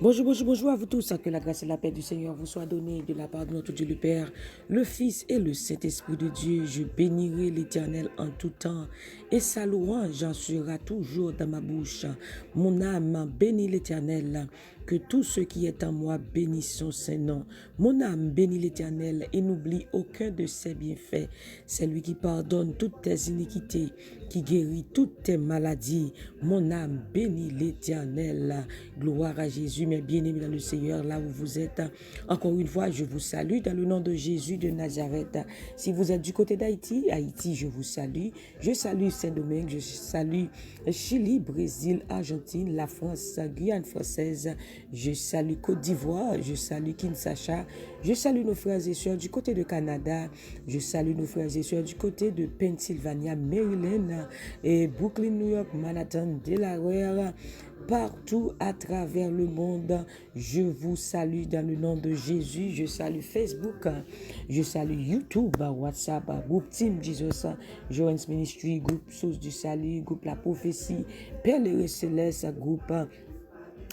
Bonjour, bonjour, bonjour à vous tous. Que la grâce et la paix du Seigneur vous soient données de la part de notre Dieu le Père, le Fils et le Saint-Esprit de Dieu. Je bénirai l'Éternel en tout temps et sa louange en sera toujours dans ma bouche. Mon âme bénit l'Éternel. Que tout ce qui est en moi bénisse son Saint-Nom. Mon âme bénit l'Éternel et n'oublie aucun de ses bienfaits. C'est lui qui pardonne toutes tes iniquités, qui guérit toutes tes maladies. Mon âme bénit l'Éternel. Gloire à Jésus, mes bien-aimés dans le Seigneur, là où vous êtes. Encore une fois, je vous salue dans le nom de Jésus de Nazareth. Si vous êtes du côté d'Haïti, je vous salue. Je salue Saint-Domingue, je salue Chili, Brésil, Argentine, la France, Guyane française. Je salue Côte d'Ivoire, je salue Kinshasa, je salue nos frères et sœurs du côté de Canada, je salue nos frères et sœurs du côté de Pennsylvania, Maryland, et Brooklyn, New York, Manhattan, Delaware, partout à travers le monde. Je vous salue dans le nom de Jésus. Je salue Facebook, je salue YouTube, WhatsApp, groupe Team Jesus, Joanne's Ministry, groupe Source du Salut, groupe La Prophétie, Père et Céleste, groupe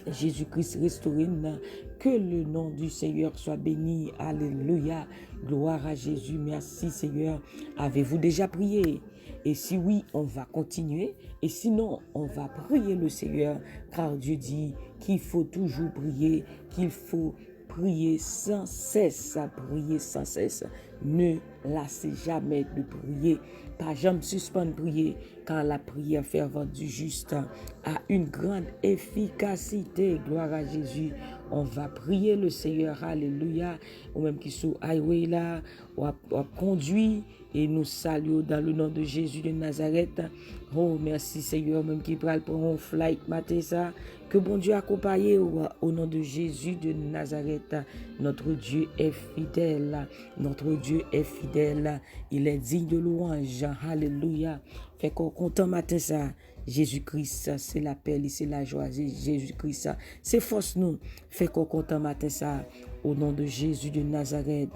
Jésus-Christ restaurine. Que le nom du Seigneur soit béni. Alléluia. Gloire à Jésus. Merci Seigneur. Avez-vous déjà prié? Et si oui, on va continuer. Et sinon, on va prier le Seigneur. Car Dieu dit qu'il faut toujours prier, qu'il faut prier sans cesse, prier sans cesse. Ne lassez jamais de prier. Pas jamais suspendre prier, car la prière fervente du juste a une grande efficacité. Gloire à Jésus. On va prier le Seigneur. Alléluia. Ou même qui sont highway là, ou conduit. Et nous saluons dans le nom de Jésus de Nazareth. Oh, merci Seigneur, même qui prend un flight matin ça. Que bon Dieu accompagne au nom de Jésus de Nazareth. Notre Dieu est fidèle. Notre Dieu est fidèle. Il est digne de louange. Alléluia. Fait qu'on content matin ça. Jésus-Christ, c'est la paix, c'est la joie. Jésus-Christ, c'est force nous. Fait qu'on content matin ça. Au nom de Jésus de Nazareth.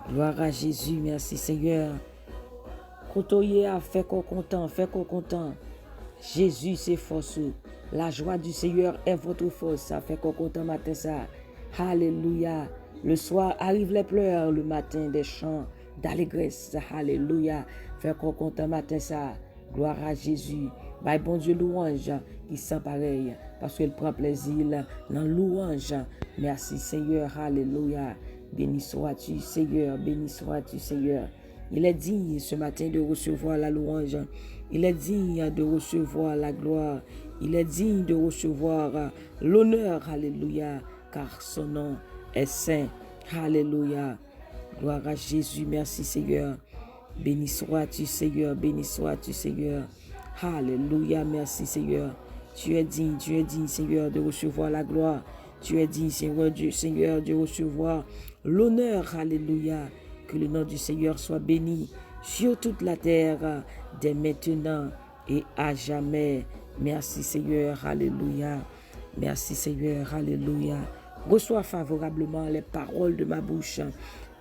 Gloire à Jésus, merci Seigneur. Côtoyer a fait qu'on content, fait qu'on content. Jésus, c'est force. La joie du Seigneur est votre force. Ça fait qu'on content matin ça. Alléluia. Le soir arrivent les pleurs, le matin des chants d'allégresse. Alléluia. Fait qu'on content matin ça. Gloire à Jésus. Bye bon Dieu louange qui sent pareil parce qu'il prend plaisir dans louange. Merci Seigneur. Alléluia. Béni sois-tu, Seigneur, béni sois-tu, Seigneur. Il est digne ce matin de recevoir la louange. Il est digne de recevoir la gloire. Il est digne de recevoir l'honneur. Alléluia. Car son nom est saint. Alléluia. Gloire à Jésus. Merci, Seigneur. Béni sois-tu, Seigneur. Béni sois-tu, Seigneur. Alléluia. Merci, Seigneur. Tu es digne, Seigneur, de recevoir la gloire. Tu es digne, Seigneur, de recevoir l'honneur. Alléluia. Que le nom du Seigneur soit béni sur toute la terre, dès maintenant et à jamais. Merci, Seigneur. Alléluia. Merci, Seigneur. Alléluia. Reçois favorablement les paroles de ma bouche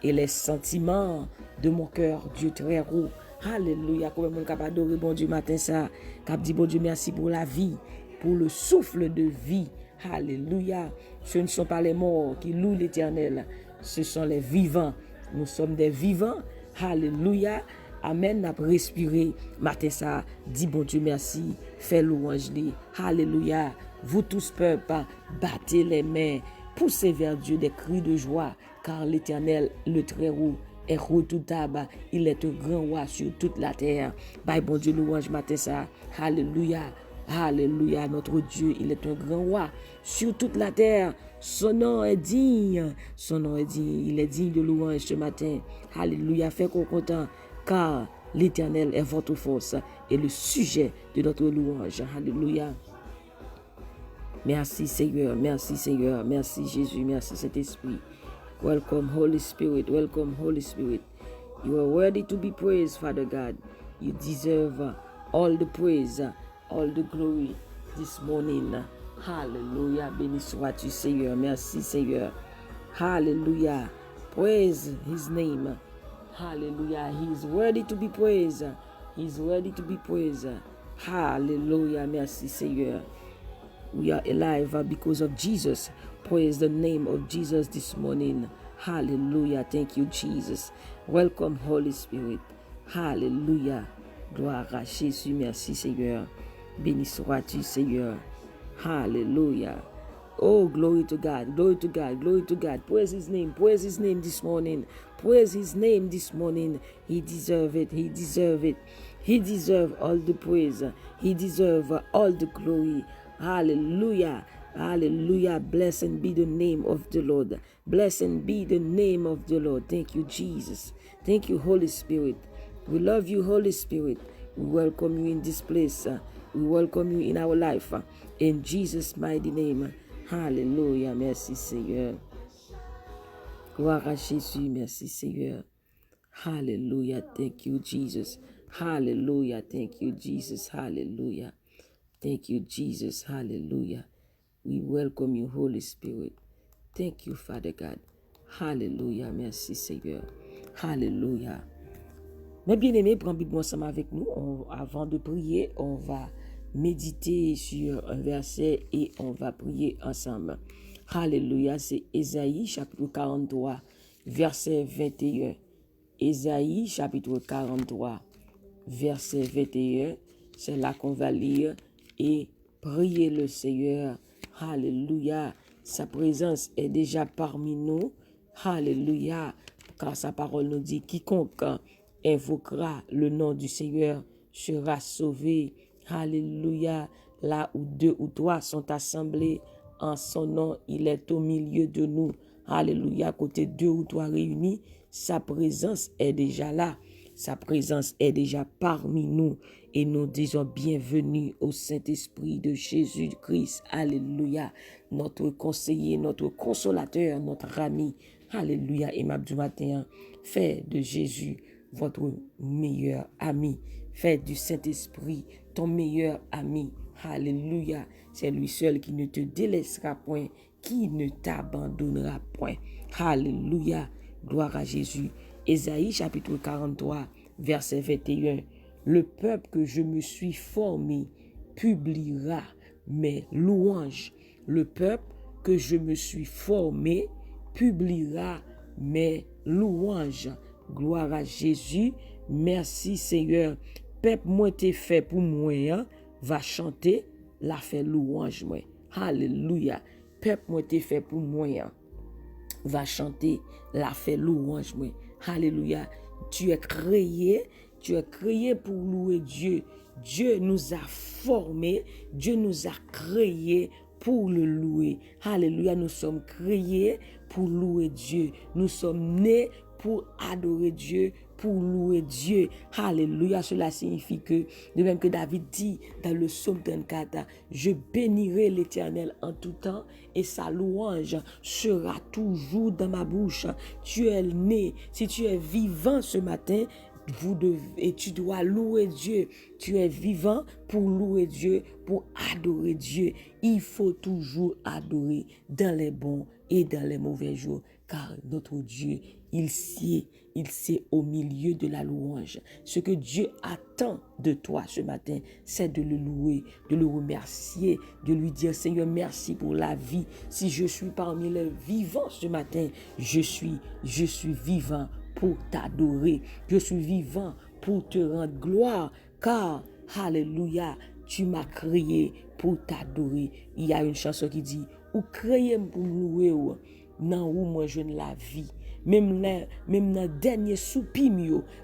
et les sentiments de mon cœur, Dieu très haut. Alléluia. Comme on capable d'adorer bon Dieu matin ça. Cap dit bon Dieu merci pour la vie, pour le souffle de vie. Alléluia. Ce ne sont pas les morts qui louent l'Éternel, ce sont les vivants. Nous sommes des vivants. Alléluia. Amen. N'a respiré. Matin ça. Dis bon Dieu merci. Fais louange. Alléluia. Vous tous peuple, battez les mains. Poussez vers Dieu des cris de joie. Car l'Éternel, le Très-Haut, est redoutable. Il est un grand roi sur toute la terre. Bye bon Dieu louange matin ça. Alléluia. Alléluia, notre Dieu, il est un grand roi sur toute la terre. Son nom est digne. Son nom est digne. Il est digne de louange ce matin. Alléluia, fait qu'on content, car l'Éternel est votre force et le sujet de notre louange. Alléluia. Merci Seigneur, merci Seigneur, merci Jésus, merci Saint-Esprit. Welcome Holy Spirit, welcome Holy Spirit. You are worthy to be praised, Father God. You deserve all the praise, all the glory this morning. Hallelujah. Béni sois-tu, Seigneur. Merci, Seigneur. Hallelujah. Praise his name. Hallelujah. He is worthy to be praised. He is worthy to be praised. Hallelujah. Merci Seigneur. We are alive because of Jesus. Praise the name of Jesus this morning. Hallelujah. Thank you, Jesus. Welcome, Holy Spirit. Hallelujah. Gloire à Jésus. Merci, Seigneur. Béni sois-tu, Seigneur. Hallelujah. Oh, glory to God. Glory to God. Glory to God. Praise His name. Praise His name this morning. Praise His name this morning. He deserves it. He deserves it. He deserves all the praise. He deserves all the glory. Hallelujah. Hallelujah. Blessed be the name of the Lord. Blessed be the name of the Lord. Thank you, Jesus. Thank you, Holy Spirit. We love you, Holy Spirit. We welcome you in this place. We welcome you in our life. In Jesus' mighty name. Hallelujah. Merci, Seigneur. Gloire à Jésus. Merci, Seigneur. Hallelujah. Thank you, Jesus. Hallelujah. Thank you, Jesus. Hallelujah. Thank you, Jesus. Hallelujah. We welcome you, Holy Spirit. Thank you, Father God. Hallelujah. Merci, Seigneur. Hallelujah. Mes bien-aimés, prends Bible ensemble avec nous. Avant de prier, on va méditer sur un verset et on va prier ensemble. Hallelujah. C'est Ésaïe, chapitre 43, verset 21. Ésaïe, chapitre 43, verset 21. C'est là qu'on va lire et prier le Seigneur. Hallelujah. Sa présence est déjà parmi nous. Hallelujah. Car sa parole nous dit, quiconque invoquera le nom du Seigneur sera sauvé. Hallelujah. Là où 2 ou 3 sont assemblés en son nom, il est au milieu de nous. Alléluia. Côté 2 ou 3 réunis, sa présence est déjà là. Sa présence est déjà parmi nous. Et nous disons bienvenue au Saint-Esprit de Jésus-Christ. Alléluia. Notre conseiller, notre consolateur, notre ami. Alléluia. Et du matin, fais de Jésus votre meilleur ami. Fais du Saint-Esprit ton meilleur ami. Alléluia. C'est lui seul qui ne te délaissera point, qui ne t'abandonnera point. Alléluia. Gloire à Jésus. Ésaïe chapitre 43, verset 21. Le peuple que je me suis formé publiera mes louanges. Le peuple que je me suis formé publiera mes louanges. Gloire à Jésus. Merci Seigneur. Peuple moi t'es fait pour moi, hein? Va chanter la fait louange moi. Alléluia. Peuple moi t'es fait pour moi, hein? Va chanter la fait louange moi. Alléluia. Tu es créé pour louer Dieu. Dieu nous a formés, Dieu nous a créés pour le louer. Alléluia, nous sommes créés pour louer Dieu. Nous sommes nés pour adorer Dieu, pour louer Dieu. Alléluia, cela signifie que, de même que David dit dans le psaume 34, je bénirai l'Éternel en tout temps et sa louange sera toujours dans ma bouche. Tu es né, si tu es vivant ce matin, et tu dois louer Dieu. Tu es vivant pour louer Dieu, pour adorer Dieu. Il faut toujours adorer dans les bons et dans les mauvais jours, car notre Dieu, il sait au milieu de la louange. Ce que Dieu attend de toi ce matin, c'est de le louer, de le remercier, de lui dire Seigneur, merci pour la vie. Si je suis parmi les vivants ce matin, je suis vivant pour t'adorer. Je suis vivant pour te rendre gloire, car, alléluia, tu m'as créé pour t'adorer. Il y a une chanson qui dit, ou créé pour me louer, non, ou moi je ne la vie. Même dans dernier soupir,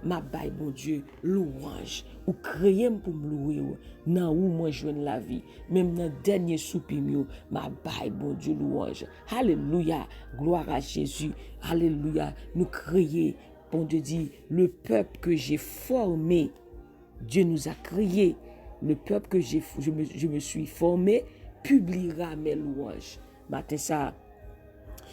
ma baille, bon Dieu, louange. Ou créé pour me louer, non, ou moi je ne la vie. Même dans dernier soupir, ma baille, bon Dieu, louange. Alléluia, gloire à Jésus. Alléluia, nous créer, bon Dieu dit, le peuple que j'ai formé, Dieu nous a créé. Le peuple que je me suis formé publiera mes louanges. Matin ça,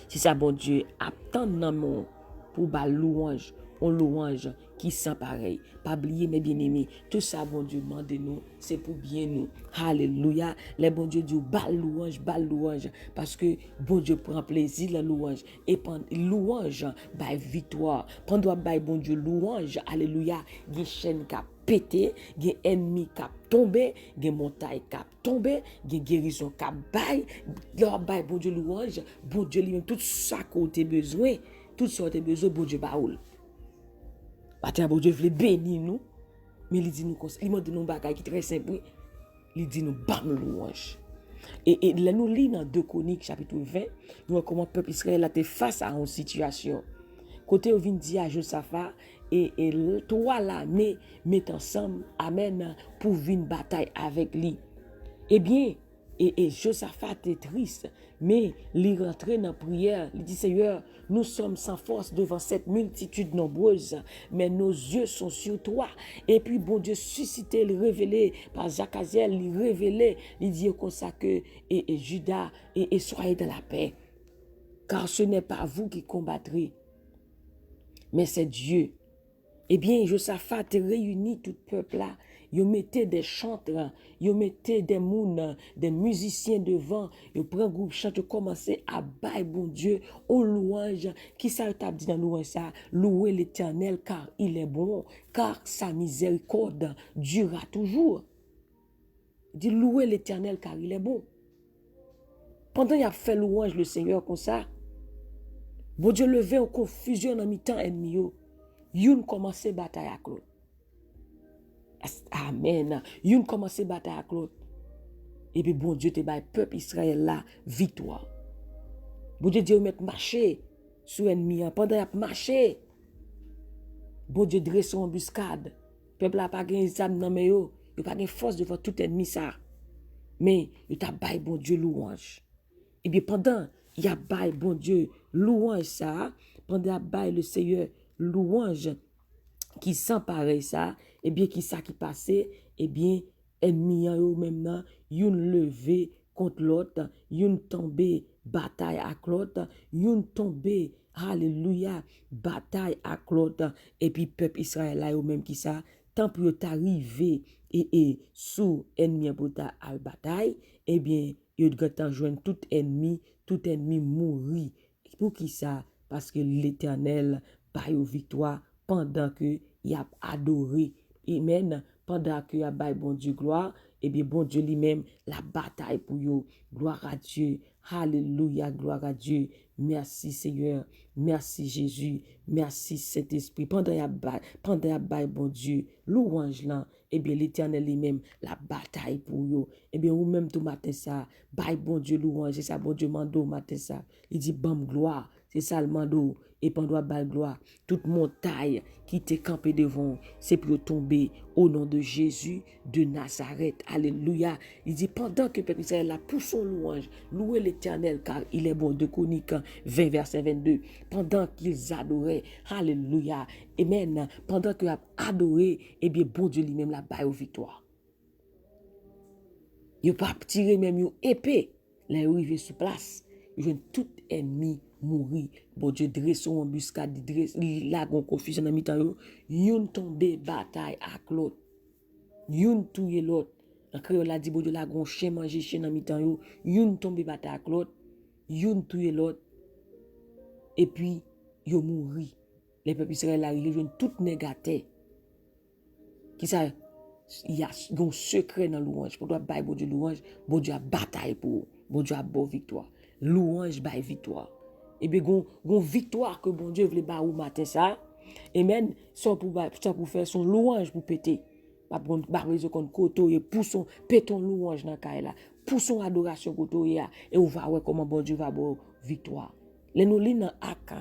si ça, bon Dieu, attend dans mon pour ba louange, on louange qui sans pareil. Pas oublier mes bien-aimés, tout ça, bon Dieu, demandez-nous, c'est pour bien nous. Alléluia. Les bon Dieu dit, bal louange, parce que bon Dieu prend plaisir la louange. Et pendant louange, by victoire. Pendant bon Dieu louange, alléluia, des chaînes qui pété, des ennemis qui tombé, des montagnes qui tombé, des guérisons qui bail, leur bail bon Dieu louange, bon Dieu lui-même tout ça qu'on a besoin, tout ça qu'on a besoin, bon Dieu baoul. Attends, bon Dieu veut bénir nous, mais il dit nous comme ça, il m'a donné un bagage qui est très simple, il dit nous bam louange. Et là nous lisons dans 2 Chroniques chapitre 20, nous voyons comment le peuple Israël a été face à une situation. Côté où vient dire à Josaphat et toi là met ensemble amen pour une bataille avec lui. Eh bien et Josaphat est triste, mais il rentre dans la prière, il dit Seigneur, nous sommes sans force devant cette multitude nombreuse, mais nos yeux sont sur toi. Et puis bon Dieu suscité, le révélé par Zachaziel, il révélé, il dit comme ça que et Judas et soyez dans la paix, car ce n'est pas vous qui combattrez, mais c'est Dieu. Eh bien, Josaphat réunit tout le peuple là. Ils mettaient des chanteurs, ils mettaient des mouns, des musiciens devant. Ils prennent un groupe chant, ils commençaient à bailler bon Dieu, aux louanges. Qui ça t'a dit dans louange ça? Louer l'Éternel car il est bon, car sa miséricorde durera toujours. Il dit louer l'Éternel car il est bon. Pendant qu'il a fait louange le Seigneur comme ça, bon Dieu levé en confusion en mi-temps ennemi. Youn commence bataille avec l'autre. Amen. Youn commence bataille avec l'autre. Et puis bon Dieu te baille peuple Israël là victoire. Bon Dieu dit mettre marcher sur ennemi pendant qu'il a marché. Bon Dieu dresse en embuscade. Peuple a pas gain zam nan men yo, il pas gain force devant tout ennemi ça. Mais il t'a baille bon Dieu louange. Et bien pendant il y a baille bon Dieu louange ça, pendant baille le Seigneur louange qui sans pareil ça, et bien qui ça qui passait, et bien ennemi yo même yon levé contre l'autre, yon tombé bataille avec l'autre, yon tombé alléluia bataille avec l'autre, et puis peuple Israël là yo même qui ça tant pour t'arriver et sous ennemi pour ta bataille, et bien yo doit joindre tout ennemi mourir. Pour qui ça? Parce que l'Éternel baille aux victoire pendant que il a adoré. Amen. Pendant que il a baille bon Dieu gloire, et bien bon Dieu lui-même la bataille pour you. Gloire à Dieu. Alléluia, gloire à Dieu. Merci Seigneur. Merci Jésus. Merci Saint-Esprit. Pendant qu'il a baille bon Dieu, louange là, et bien l'Éternel lui-même la bataille pour you. Et bien ou même tout matin ça, baille bon Dieu louange, c'est ça bon Dieu mando matin ça. Il dit bam gloire, c'est ça le mando. Et pendant bal gloire, toute montagne qui t'est campée devant, c'est pour tomber au nom de Jésus de Nazareth. Alléluia. Il dit, pendant que peuple Israël a pour son louange, louez l'Éternel car il est bon. De Chroniques 20, verset 22. Pendant qu'ils adoraient, alléluia. Amen. Pendant qu'ils adoraient, eh bien, bon Dieu lui-même la baille aux victoires. Il pas tirer même une épée, là où il est sur place. Il vient tout ennemi mourir. Bon Dieu dresse en embuscade, la gon confusion dans mi-temps yo, yon tombe bataille avec l'autre. Yon touye l'autre. En créole a dit bon Dieu la gon chien manger chien dans mi-temps yo, yon tombe bataille avec l'autre, yon touye l'autre. Et puis yo mourir. Les peuples Israël arrivent viennent tout négaté. Qui ça? Il y a un secret dans louange. Pour toi bailler bon Dieu louange, bon Dieu a bataille pour, bon Dieu a beau victoire. Louange baille victoire. Et bien, gon victoire que bon Dieu voulait ba ou matin ça. Amen. Sans pour faire son louange pour péter. Pas pour raison qu'on koto et pour son péton louange dans caille là. Pour son adoration koto et on va voir comment bon Dieu va beau victoire. Les nous lisons dans Actes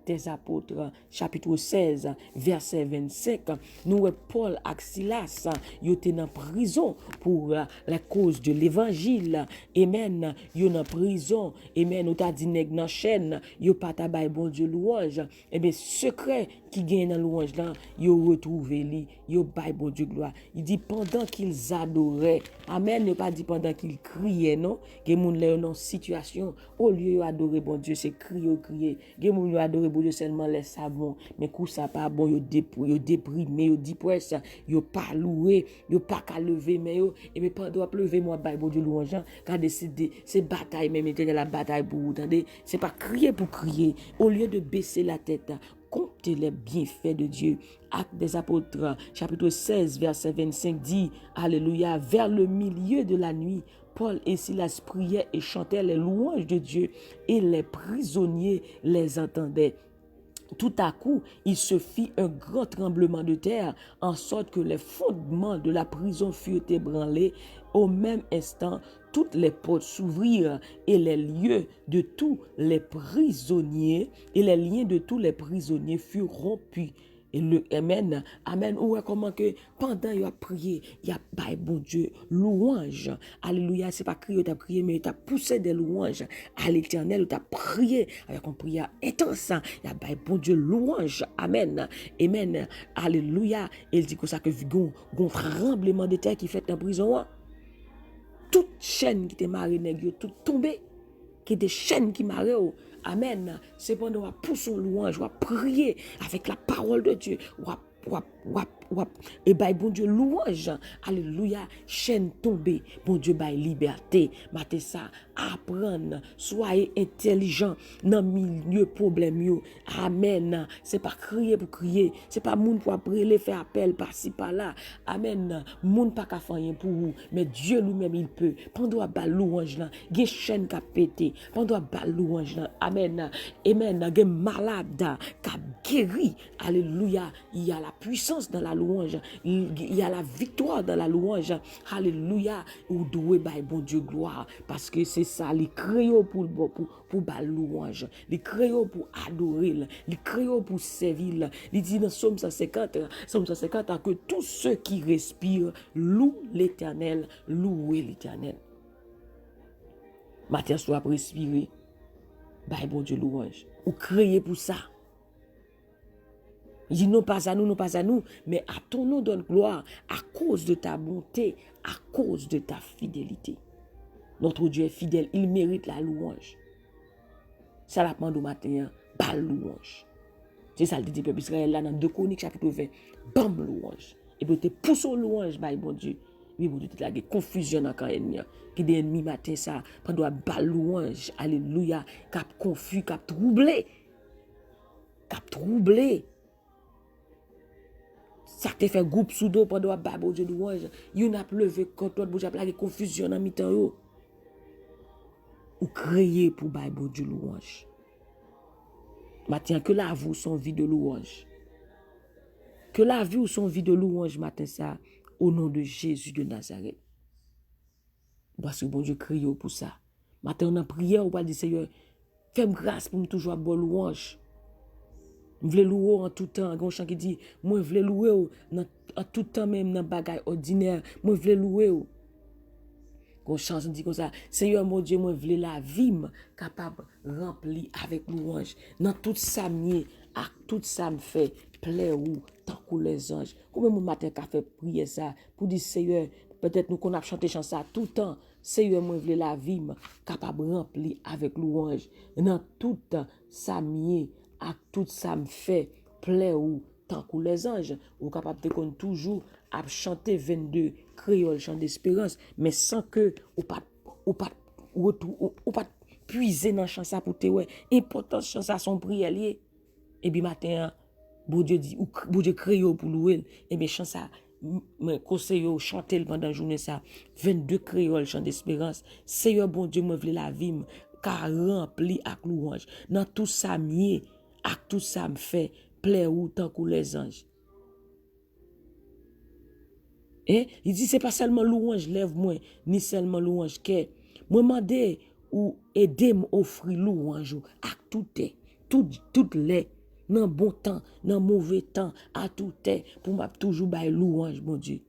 des Apôtres, chapitre 16, verset 25, nous Paul et Silas, ils étaient en prison pour la cause de l'évangile. Amen. Ils sont en prison. Amen. Nous t'a dit nèg dans chaîne, ils pas tabay bon Dieu louange. Et bien secret qui gagne dans louange là, yo retrouvé li, yo bay bon Dieu gloire. Il dit pendant qu'ils adoraient. Amen, ne pas dit pendant qu'ils criaient non. Gen moun là dans situation au lieu yo adorer bon Dieu, c'est crier. Gen moun yo adorer bon Dieu seulement les savons, mais coup ça pas bon yo déprimé, yo depressé, yo pas loué, yo pas qu'à lever mais yo et mais pendant lever moi bay bon Dieu louange, quand décider c'est bataille même était la bataille pour vous, attendez, c'est pas crier pour crier au lieu de baisser la tête. Comptez les bienfaits de Dieu. Actes des apôtres, chapitre 16, verset 25 dit, alléluia, vers le milieu de la nuit, Paul et Silas priaient et chantaient les louanges de Dieu et les prisonniers les entendaient. Tout à coup, il se fit un grand tremblement de terre, en sorte que les fondements de la prison furent ébranlés. Au même instant, toutes les portes s'ouvrirent et les liens de tous les prisonniers furent rompus. Et le Amen, Amen. Ou comment que pendant il a prié, il a bail bon Dieu, louange. Alléluia, c'est pas crier, tu as prié, mais tu as poussé des louanges à l'Éternel, tu as prié avec une prière intense. Il a bail bon Dieu, louange. Amen. Amen. Alléluia. Il dit que ça que gon tremblement de terre qui fait en prison. Toute chaîne qui était marée, tout tombé. Qui des chaînes qui marrent. Amen. C'est pendant qu'on pousse une louange, on va prier avec la parole de Dieu. Et bah, bon Dieu, louange. Alléluia. Chaîne tombée. Bon Dieu, bah, liberté. Maté ça, apprendre. Soyez intelligent dans le milieu problème. Amen. C'est pas crier pour crier. C'est pas moun pour appeler, faire appel par-ci, par-là. Amen. Moun pas qu'à faire rien pour vous. Mais Dieu lui-même, il peut. Pendant bah, louange là, il y a chaîne qui a pété. Pendant bah, louange là. Amen. Amen. Il y a malade qui a guéri. Alléluia. Il y a la puissance dans la louange. Il y a la victoire dans la louange. Alléluia. Ou doué by bon Dieu gloire. Parce que c'est ça, les créoles pour la louange. Les créoles pour adorer. Les créoles pour servir. Il dit dans Somme 150, que tous ceux qui respirent louent l'Éternel. Louez l'Éternel. Matin soit respirer. By bon Dieu louange. Ou créer pour ça. Il dit non pas à nous, mais à ton nom donne gloire à cause de ta bonté, à cause de ta fidélité. Notre Dieu est fidèle, il mérite la louange. Ça la demande au matin, bal louange. C'est ça le dit peuple Israël là dans 2 Chroniques chapitre 20, bam louange. Et puis te pousse au louange, bah bon Dieu. Oui, bon Dieu, tu as confusion dans quand ennemi. Qui des ennemis matin ça, pendant bal louange, alléluia, cap confus, cap troublé. Ça te fait groupe sous dos pendant que bon Dieu louange. Il n'a pas levé contre toi, il y a confusion dans mi-temps. Ou créer pour bon Dieu louange. Matin, que la vie ou son vie de louange. Que la vie ou son vie de louange, matin, ça, au nom de Jésus de Nazareth. Parce que bon Dieu crie pour ça. Matin, on a prié, on va dire, Seigneur, fais-moi grâce pour me toujours avoir louange. Je veux louer en tout temps. Il y a un chant qui dit, moi, je veux louer en tout temps, même dans les bagages ordinaires. Moi, je veux louer. Il y a un chant qui dit comme ça, Seigneur, mon Dieu, moi, je veux la vie capable remplie avec louange. Dans tout ça, à tout ça me fait, plaît ou tant que les anges. Combien de matin qu'a fait prier ça pour dire, Seigneur, peut-être nous qu'on a chanté ça tout le temps. Seigneur, moi, je veux la vie capable remplie avec louange. Dans tout ça, à tout ça me fait plaît ou tant que les anges ou capable de toujours à chanter 22 créoles chant d'espérance mais sans que ou pas puiser dans chant ça pour te ouais importance chant ça son prière lié et puis matin bon Dieu dit ou bon Dieu créole pour louer et bien chant ça me conseille chanter pendant la journée ça 22 créoles chant d'espérance Seigneur bon Dieu me veut la vie car rempli avec louange dans tout ça mieux à tout ça me fait plaire ou tant que les anges. Et il dit c'est pas seulement louange lève moi ni seulement louange que moi demander ou aider m'offrir louange à tout les dans bon temps dans mauvais temps à tout est pour m'a toujours bailler louange mon Dieu.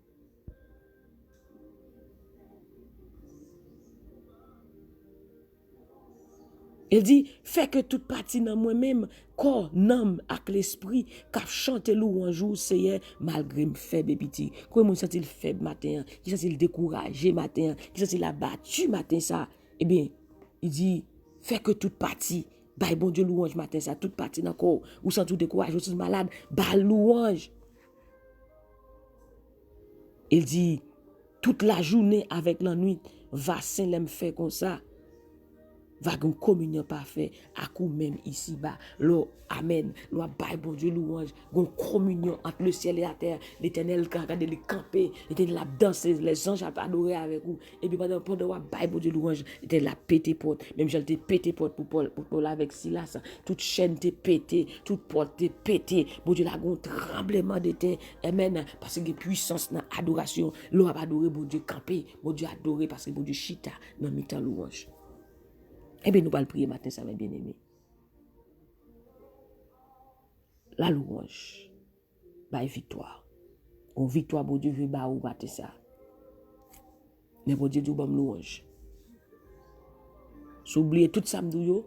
Il dit, fait que toute partie dans moi-même, corps, âme, avec l'esprit, cap chanter louange ou Seigneur, malgré me faible petit. Comment me senti faible matin, qui senti découragé matin, qui senti abattu matin ça. Eh bien, il dit, fait que toute partie, bah bon Dieu louange matin ça, toute partie dans le corps, ou sans tout découragé, ou sans malade, bah louange. Il dit, toute la journée avec la nuit, va saint l'aime fait comme ça. Va une communion parfaite à coup même ici bas. Lo amen. Lo bail bon Dieu louange. Une communion entre le ciel et la terre. L'Éternel quand regarde les camper, l'Éternel la danser, les anges a adoré avec vous. Et puis pendant bail bon Dieu louange, l'Éternel la pété porte. Même j'ai pété porte pour Paul avec Silas. Toute chaîne t'est pété, toute porte t'est pété. Bon Dieu la gon tremblement de terre. Amen. Parce que puissance dans adoration, l'on a adoré bon Dieu camper, bon Dieu adoré parce que bon Dieu chita dans mi-temps louange. Eh bien, nous allons prier matin, ça va bien aimé. La louange, bah victoire. On victoire, bon Dieu veut bah ou matin ça. Mais bon Dieu dit bon louange. S'oublier tout ça m'dou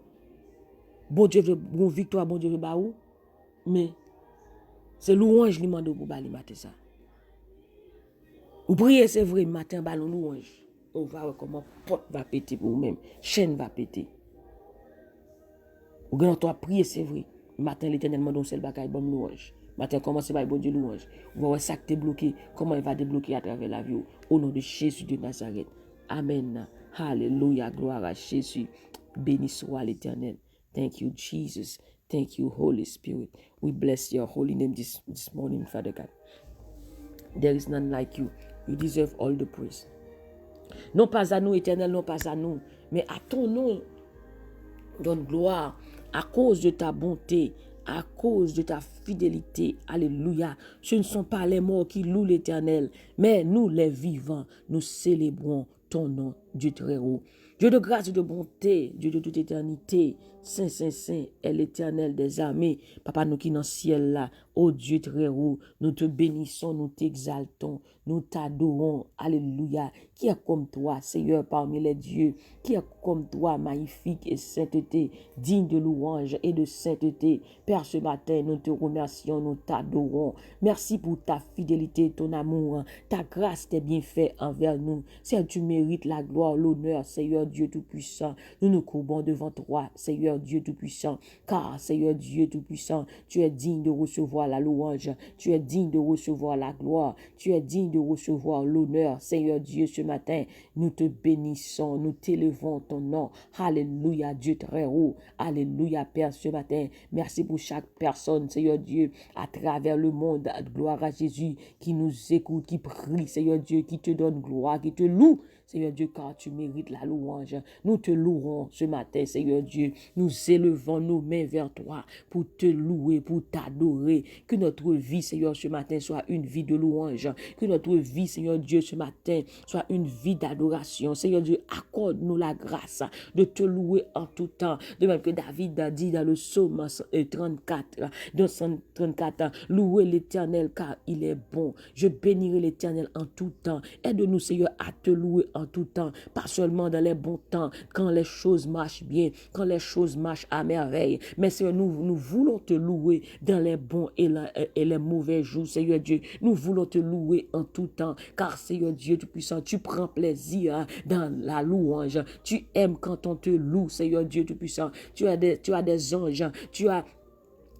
bon Dieu veut bon victoire, bon Dieu veut bah ou. Mais c'est louange li mande pour bah li matin ça. Ou prier c'est vrai matin bah louange. On va voir comment porte va péter pour vous-même, chaîne va péter. Ou grand toi prier c'est vrai. Matin l'Éternel m'a donné seul bagaille bon louange. Matin commence par bon Dieu louange. Vous voyez ça que t'es bloqué, comment il va débloquer à travers la vie au nom de Jésus de Nazareth. Amen. Alléluia, gloire à Jésus. Béni soit l'Éternel. Thank you Jesus. Thank you Holy Spirit. We bless your holy name this morning, Father God. There is none like you. You deserve all the praise. Non pas à nous, Éternel, non pas à nous, mais à ton nom. Donne gloire à cause de ta bonté, à cause de ta fidélité. Alléluia. Ce ne sont pas les morts qui louent l'Éternel, mais nous les vivants, nous célébrons ton nom, Dieu très haut. Dieu de grâce et de bonté, Dieu de toute éternité, Saint, Saint, Saint est l'Éternel des armées. Papa, nous qui dans le ciel là, ô Dieu très haut, nous te bénissons, nous t'exaltons, nous t'adorons. Alléluia. Qui est comme toi, Seigneur, parmi les dieux? Qui est comme toi, magnifique et sainteté, digne de louange et de sainteté? Père, ce matin, nous te remercions, nous t'adorons. Merci pour ta fidélité, ton amour, ta grâce, tes bienfaits envers nous. Seigneur, tu mérites la gloire, l'honneur, Seigneur Dieu Tout-Puissant. Nous nous courbons devant toi, Seigneur Dieu Tout-Puissant, car, Seigneur Dieu Tout-Puissant, tu es digne de recevoir la louange, tu es digne de recevoir la gloire, tu es digne de recevoir l'honneur, Seigneur Dieu, ce matin, nous te bénissons, nous t'élevons ton nom. Alléluia, Dieu très haut. Alléluia, Père, ce matin. Merci pour chaque personne, Seigneur Dieu, à travers le monde. Gloire à Jésus qui nous écoute, qui prie, Seigneur Dieu, qui te donne gloire, qui te loue. Seigneur Dieu, car tu mérites la louange. Nous te louerons ce matin, Seigneur Dieu. Nous élevons nos mains vers toi pour te louer, pour t'adorer. Que notre vie, Seigneur, ce matin soit une vie de louange. Que notre vie, Seigneur Dieu, ce matin soit une vie d'adoration. Seigneur Dieu, accorde-nous la grâce de te louer en tout temps. De même que David a dit dans le psaume 34, dans 134, louez l'Éternel car il est bon. Je bénirai l'Éternel en tout temps. Aide-nous, Seigneur, à te louer en tout temps, pas seulement dans les bons temps, quand les choses marchent bien, quand les choses marchent à merveille, mais Seigneur, nous voulons te louer dans les bons et les mauvais jours, Seigneur Dieu. Nous voulons te louer en tout temps, car Seigneur Dieu Tout-Puissant, tu prends plaisir dans la louange. Tu aimes quand on te loue, Seigneur Dieu Tout-Puissant. Tu as des anges, tu as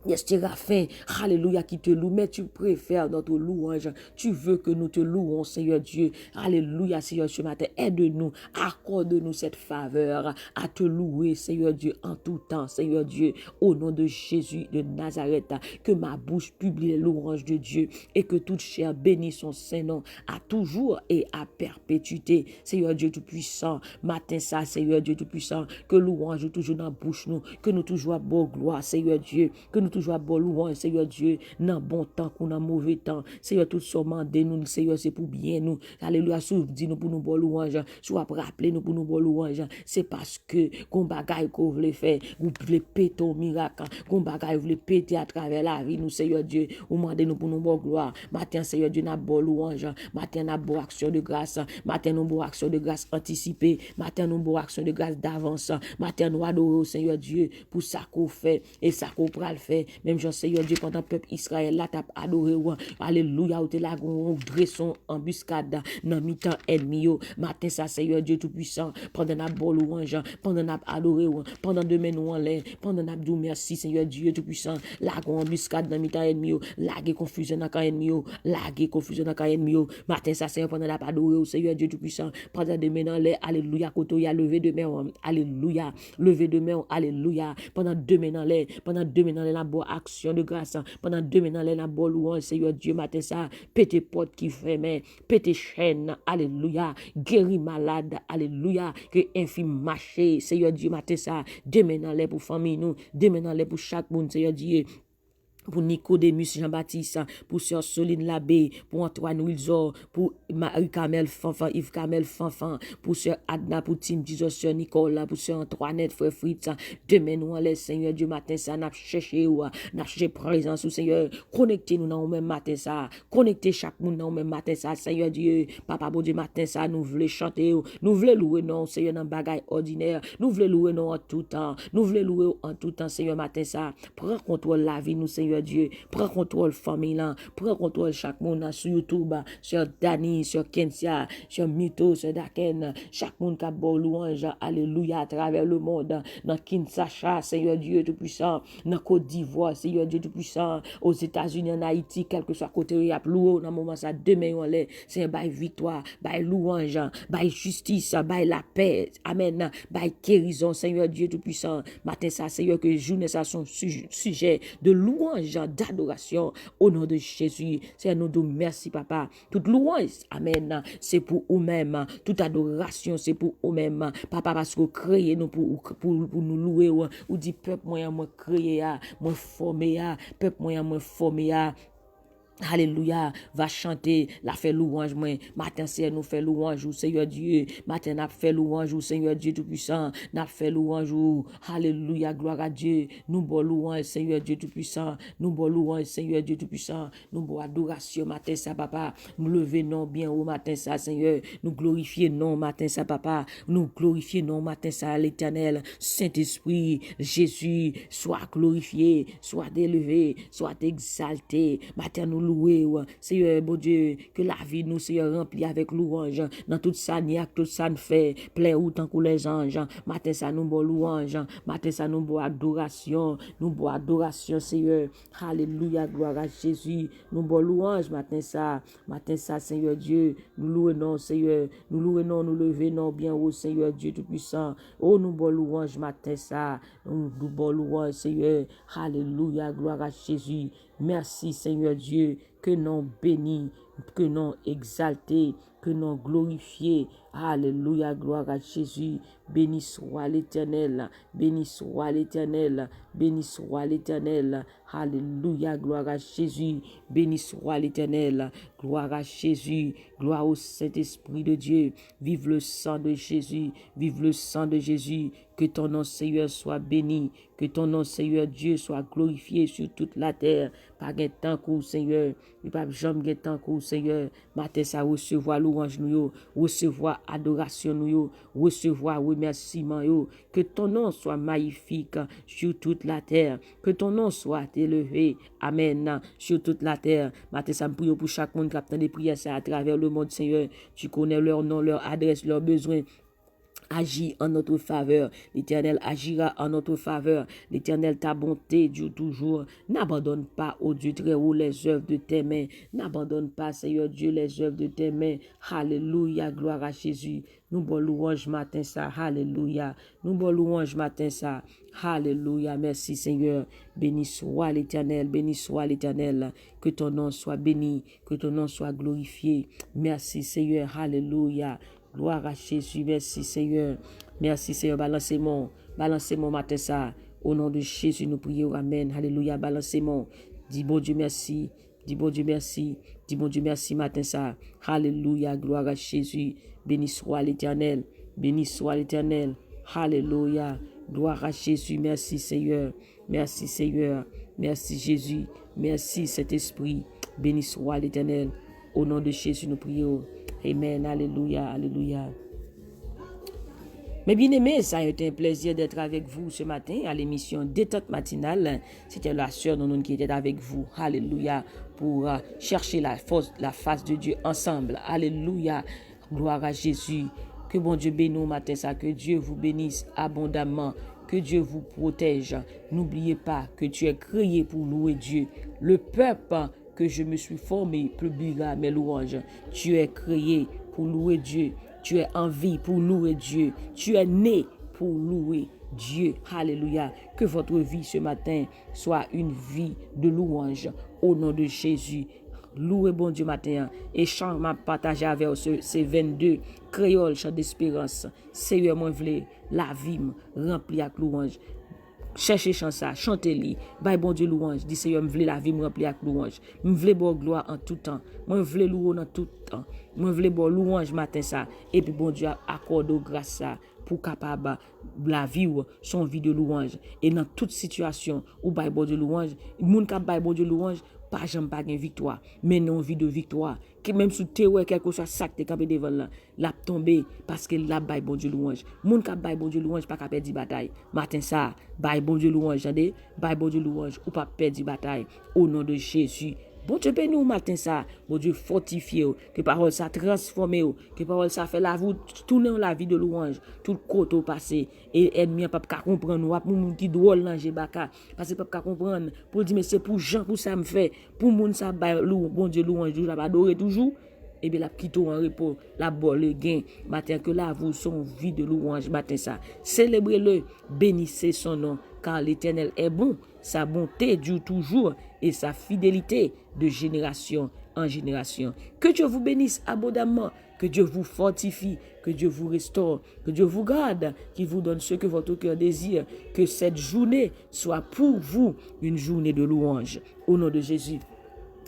yes, tu as faim, alléluia, qui te loue, mais tu préfères notre louange. Tu veux que nous te louons, Seigneur Dieu. Alléluia, Seigneur, ce matin, aide-nous, accorde-nous cette faveur à te louer, Seigneur Dieu, en tout temps, Seigneur Dieu, au nom de Jésus de Nazareth, que ma bouche publie les louanges de Dieu et que toute chair bénisse son Saint-Nom à toujours et à perpétuité. Seigneur Dieu Tout-Puissant, matin ça, Seigneur Dieu Tout-Puissant, que louange toujours dans la bouche nous, que nous toujours à beau gloire, Seigneur Dieu, que nous toujours bon louange, Seigneur Dieu, dans bon temps ou dans mauvais temps. Seigneur, tout ce demandé nous, Seigneur, c'est pour bien nous. Alléluia, souffle, dis-nous pour nous bon louange, soit rappeler nous pour nous bon louange. C'est parce que, qu'on bagaille qu'on voulait faire, vous voulez péter au miracle, qu'on bagaille vous voulez péter à travers la vie, nous, Seigneur Dieu, ou demandez nous pour nous bon gloire. Matin, Seigneur Dieu, n'a bon louange, matin, n'a bon action de grâce, matin, nous bon action de grâce anticipée, matin, nous bon action de grâce d'avance, matin, nous adorons, Seigneur Dieu, pour ça qu'on fait, et ça qu'on pral fait, même Jean, Seigneur Dieu, pendant le peuple Israël, là, t'as adoré, alléluia, ou t'es là, on dressons embuscade, dans mi-temps ennemi, matin, ça, Seigneur Dieu Tout-Puissant, pendant n'a bon louange, pendant n'a adoré, pendant demain, nous en l'air, pendant n'a dit merci, Seigneur Dieu Tout-Puissant, là, on embuscade dans mi-temps ennemi, laguer confusion dans ennemi, laguer confusion dans ennemi, matin, ça, Seigneur, pendant n'a adoré, Seigneur Dieu Tout-Puissant, pendant demain dans l'air, alléluia, koto, y a levé de main, alléluia, levé de main, alléluia, pendant demain dans l'air, la bonne action de grâce, pendant demain dans l'air, la bonne louange, Seigneur Dieu, matin, ça, pété porte qui fermait, pété chaîne, alléluia, guéri malade, alléluia, que infime marché, Seigneur Dieu, matin, ça, demain dans l'air pour famille, nous, demain dans l'air pour chaque monde, Seigneur Dieu, pour Nicodémus Jean-Baptiste, pour Sœur Soline Labbé, pour Antoine Wilzor, pour Marie Camel Fanfan, Yves Camel Fanfan, pour Sœur Adna, pour Tim Jesus, Sœur Nicolas, pour Sœur Antoinette, Frère Fritz, demain nous en laisse, Seigneur Dieu, matin ça, n'a cherché présence, Seigneur, connectez-nous dans le même matin ça, connectez chaque monde dans le même matin ça, Seigneur Dieu, Papa bon Dieu, matin ça, nous voulons chanter, nous voulons louer non, Seigneur, dans bagaille ordinaire, nous voulons louer non en tout temps, nous voulons louer en tout temps, Seigneur, matin ça, prends contrôle la vie, nous, Seigneur Dieu, prends contrôle famille là, prends contrôle chaque monde sur YouTube, sur Dani, sur Kensia, sur Mito, sur Daken, chaque monde qui a bon louange, alléluia, à travers le monde, dans Kinshasa, Seigneur Dieu Tout-Puissant, dans Côte d'Ivoire, Seigneur Dieu Tout-Puissant, aux États-Unis, en Haïti, quel que soit côté, il y a loué, dans le moment ça, demain, on l'est, c'est un bail victoire, bail louange, bail justice, bail la paix, amen, bail guérison, Seigneur Dieu Tout-Puissant, matin ça, Seigneur, que journée ça, son sujet de louange, d'adoration au nom de Jésus. C'est nous de merci, Papa. Toute louange, amen, c'est pour nous-mêmes. Toute adoration, c'est pour nous-mêmes. Papa, parce que créé nous pour nous louer, ou dit peuple moyen, moi créé, moi formé, peuple moyen, moi formé, alléluia, va chanter, la fait louange, moi. Matin, c'est nous fait louange, Seigneur Dieu. Matin, n'a fait louange, Seigneur Dieu Tout-Puissant. N'a fait louange, alléluia, gloire à Dieu. Nous bon louange, Seigneur Dieu Tout-Puissant. Nous bon louange, Seigneur Dieu Tout-Puissant. Nous bon adoration, matin, ça, Papa. Nous lever non bien au matin, ça, Seigneur. Nous glorifier non, matin, ça, Papa. Nous glorifier non, matin, ça, l'Éternel. Saint-Esprit, Jésus, soit glorifié, soit élevé, soit exalté. Matin, nous louer, Seigneur, bon Dieu, que la vie nous, Seigneur, remplie avec louange, dans toute sa niaque, toute sa fait, plein autant que les anges, matin ça nous bon louange, matin ça nous bon adoration, Seigneur, alléluia, gloire à Jésus, nous bon louange, matin ça, Seigneur Dieu, nous louons, Seigneur, nous louons, nous levons, bien haut, Seigneur Dieu Tout-Puissant, oh, nous bon louange, matin ça, nous bon louange, Seigneur, alléluia, gloire à Jésus, merci, Seigneur Dieu, que non béni, que non exalté, que non glorifié. Alléluia, gloire à Jésus. Béni soit l'Éternel, béni soit l'Éternel, béni soit l'Éternel. Alléluia, gloire à Jésus. Béni soit l'Éternel, gloire à Jésus. Gloire au Saint-Esprit de Dieu. Vive le sang de Jésus, vive le sang de Jésus. Que ton nom, Seigneur, soit béni. Que ton nom, Seigneur Dieu, soit glorifié sur toute la terre. Pas un temps qu'au Seigneur, il pas jamais un temps qu'au Seigneur. Matin ça recevoir louange nous, recevoir adoration nous, recevoir remerciement yo. Que ton nom soit magnifique sur toute la terre. Que ton nom soit élevé. Amen. Sur toute la terre. Matin ça me prie pour chaque monde qui attend des prières à travers le monde, Seigneur. Tu connais leur nom, leur adresse, leurs besoins. Agis en notre faveur. L'Éternel agira en notre faveur. L'Éternel, ta bonté dure toujours. N'abandonne pas, ô Dieu très haut, les œuvres de tes mains. N'abandonne pas, Seigneur Dieu, les œuvres de tes mains. Alléluia, gloire à Jésus. Nous bon louange matin ça. Alléluia. Nous bon louange matin ça. Alléluia. Merci, Seigneur. Béni soit l'Éternel. Béni soit l'Éternel. Que ton nom soit béni. Que ton nom soit glorifié. Merci, Seigneur. Alléluia. Gloire à Jésus, merci Seigneur. Merci Seigneur, balancez mon matin ça. Au nom de Jésus, nous prions. Amen. Alléluia. Balancez-moi. Dis bon Dieu merci. Dis bon Dieu merci. Dis bon Dieu merci matin ça. Alléluia. Gloire à Jésus. Béni soit l'Éternel. Béni soit l'Éternel. Alléluia. Gloire à Jésus. Merci Seigneur. Merci Seigneur. Merci Jésus. Merci Saint-Esprit. Béni soit l'Éternel. Au nom de Jésus, nous prions. Amen. Alléluia. Alléluia. Mes bien-aimés, ça a été un plaisir d'être avec vous ce matin à l'émission Détente matinale. C'était la sœur Nonon qui était avec vous. Alléluia. Pour chercher la face de Dieu ensemble. Alléluia. Gloire à Jésus. Que bon Dieu bénisse au matin ça. Que Dieu vous bénisse abondamment. Que Dieu vous protège. N'oubliez pas que tu es créé pour louer Dieu. Le peuple que je me suis formé publiera mes louanges. Tu es créé pour louer Dieu. Tu es en vie pour louer Dieu. Tu es né pour louer Dieu. Alléluia. Que votre vie ce matin soit une vie de louange au nom de Jésus. Louez bon Dieu matin. Et chant m'a partagé avec ces 22 créoles chant d'espérance. Seigneur, moi voulais la vie remplie avec louange. Cherchez chant ça, chantez-li. Bye bon Dieu louange. Dis Seigneur, me voulais la vie me remplir avec louange. Me voulais bon gloire en tout temps. Moi voulais louer en tout temps. Moi voulais bon louange matin ça. Et puis bon Dieu accorde grâce ça pour capable la vivre son vie de louange. Et dans toute situation où bye bon Dieu louange, moun ka bye bon Dieu louange, pas jamais pas gain victoire, mais non vie de victoire. Que même sous terre quelque chose ça te campé devant là, l'a tombé parce que la bail bon Dieu louange. Moun ka bail bon Dieu louange pas ka perdre bataille. Matin ça, bail bon Dieu louange, entendez? Bail bon Dieu louange ou pas perdre bataille au nom de Jésus. Bon Dieu bénis au matin ça, bon Dieu fortifie, que parole ça transforme, que parole ça fait la vous tourner la vie de louange, tout côté passé et ennemi pas comprendre ou moun qui drôle langer baka parce que pas comprendre pour dire mais c'est pour Jean pour ça me fait pour moun ça bon Dieu louange toujours la adorer toujours et bien la quitte en repos la bonne le gain matin que là vous son vie de louange matin ça célébrez-le bénissez son nom car l'Éternel est bon, sa bonté dure toujours et sa fidélité de génération en génération. Que Dieu vous bénisse abondamment, que Dieu vous fortifie, que Dieu vous restaure, que Dieu vous garde, qu'il vous donne ce que votre cœur désire, que cette journée soit pour vous une journée de louange. Au nom de Jésus.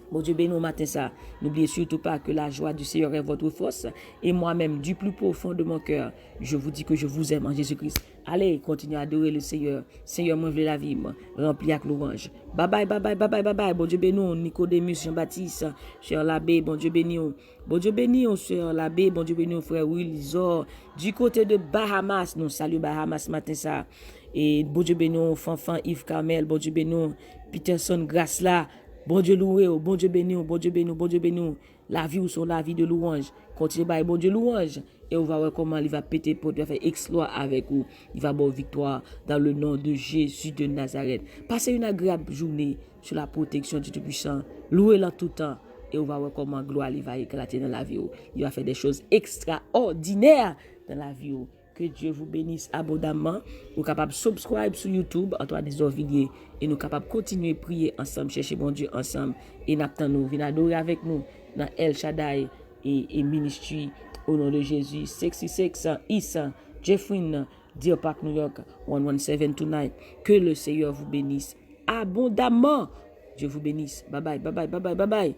Bon Dieu béni au matin ça. N'oubliez surtout pas que la joie du Seigneur est votre force. Et moi-même, du plus profond de mon cœur, je vous dis que je vous aime en Jésus-Christ. Allez, continuez à adorer le Seigneur. Seigneur, moi, je veux la vie, remplie avec l'orange. Bye bye, bye bye, bye bye, bye bye. Bon Dieu béni, Nicodémus, Jean-Baptiste, cher l'abbé, bon Dieu béni. Bon Dieu béni, cher l'abbé, bon Dieu béni, frère Wilzor. Du côté de Bahamas, nous saluons Bahamas matin ça. Et bon Dieu béni, Fanfan, Yves Carmel, bon Dieu béni, Peterson, grâce là. Bon Dieu loué, bon Dieu béni, bon Dieu béni, bon Dieu béni. La vie ou son la vie de louange. Continuez à bon Dieu louange. Et on va voir comment il va péter pour faire exploit avec vous. Il va avoir victoire dans le nom de Jésus de Nazareth. Passez une agréable journée sur la protection du Tout-Puissant. Louez-le en tout temps. Et on va voir comment gloire il va éclater dans la vie. Il va faire des choses extraordinaires dans la vie. Que Dieu vous bénisse abondamment. Vous êtes capable de subscribe sur YouTube, Antoine Desorvilliers. Et nous sommes capables de continuer à prier ensemble, chercher bon Dieu ensemble. Et nous venons adorer avec nous dans El Shaddai et Ministry au nom de Jésus. 66 Issa, Jeffrey, Deer Park, New York, 11729. Que le Seigneur vous bénisse abondamment. Dieu vous bénisse. Bye bye, bye bye, bye bye, bye bye.